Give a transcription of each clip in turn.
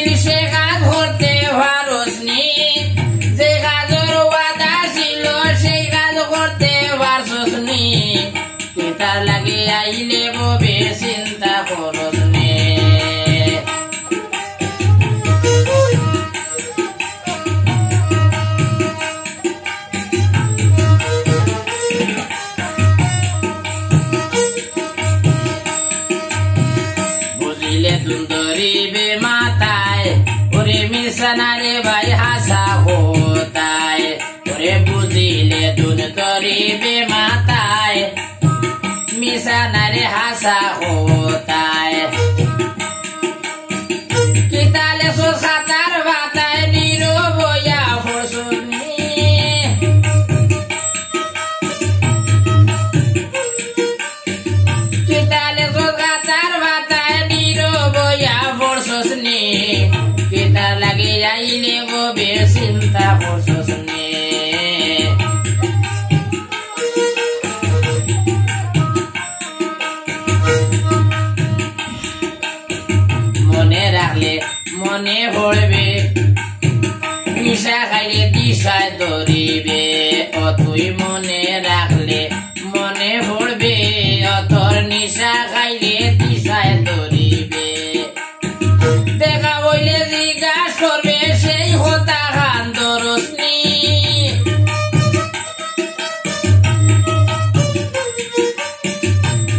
আসিল সে কাজ করতে পারসনি, যে কাজের ওয়াদা ছিল সেই কাজ করতে পারসনি, তার লাগে আইলে ববে চিন্তা করসনি। বুঝিলে তুম ধরিবে মাথায়, ওরে মিশনারে ভাই হাসা হতায়, ওরে বুঝিলে তুম ধরিবে মাথায়, মিশনারে হাসা হতায়। কিতালে সো সাতার বাতায় নিরবয়া ফরসুনি, কিতালে সো সাতার বাতায় নিরবয়া ফরসুনি, কিতার লাগে আইলে ববে চিন্তা করসুনি। মনে রাখলে মনে পড়বে, নিশা খাইলে দিশায় ধরিবে, অতুই মনে রাখলে মনে পড়বে, অতর নিশা খাইলে দিশায় ধরিবে। দেখা বইলে জিজ্ঞাস করবে সেই হতা খান দরসনি,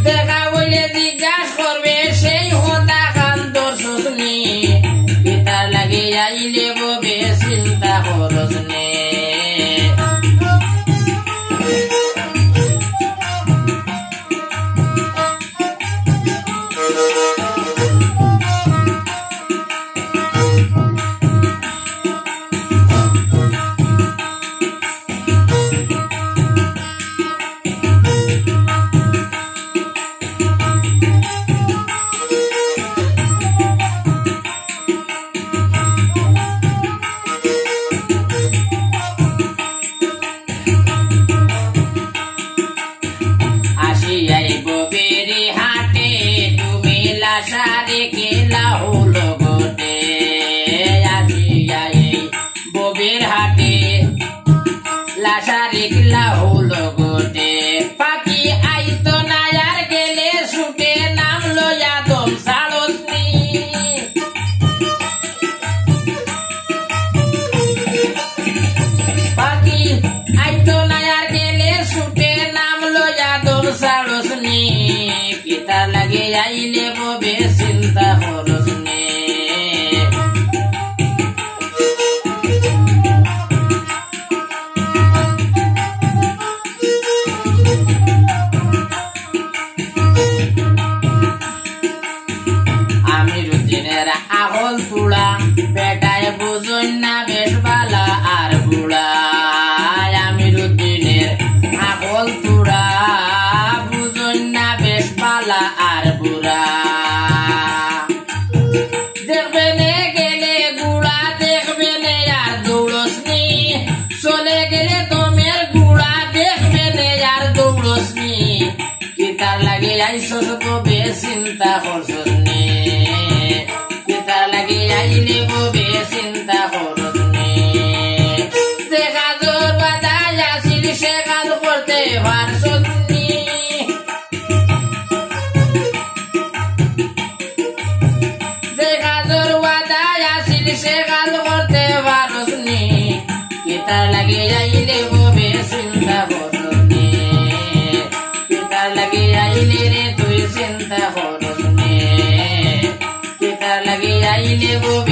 দেখা বইলে জিজ্ঞাস করবে সেই হতা খান দরসনি, পিতার লাগে আইলে ববে চিন্তা করসনি। আসিয়াই ববেরি হাটে তুমি লাসারে গেলা হলো গোটে, আসিয়াই ববের হাটে লাসারে গেলা হলো গোটে, পাখি আইতো না আর গেলে ছুটে নাম লয়া দম সাড়সনি, পাখি আইতো না আর গেলে ছুটে নাম লয়া দম সাড়সনি, কিতা লাগে আইলে ববে চিন্তা করসনি। আমিরুদ্দিনের আহল তুলা বেটায় বুঝুন না বেশ বালা আর বুড়া, আমিরুদ্দিনের আহল তুলা বুঝুন না বেশ বালা আর বুড়া। দেখবে নে গেলে গুড়া, দেখবে নে আর দৌড়সনি, চলে গেলে তোমের গুড়া, দেখবে নে আর দৌড়সনি, কিতার লাগে আইসস ববে চিন্তা করসনি, কিতার লাগে আইলে ববে চিন্তা করসনি। যে কাজর বাদায় আসিল সে কাজ করতে পারসনি, যে কাজর বাদায় আসিল সে কাজ করতে পারসনি, কিতার লাগে আইলে ববে চিন্তা করসনি, কিতার লাগে আইলে রে তুই চিন্তা করসনি, কিতার লাগে আইলে ববে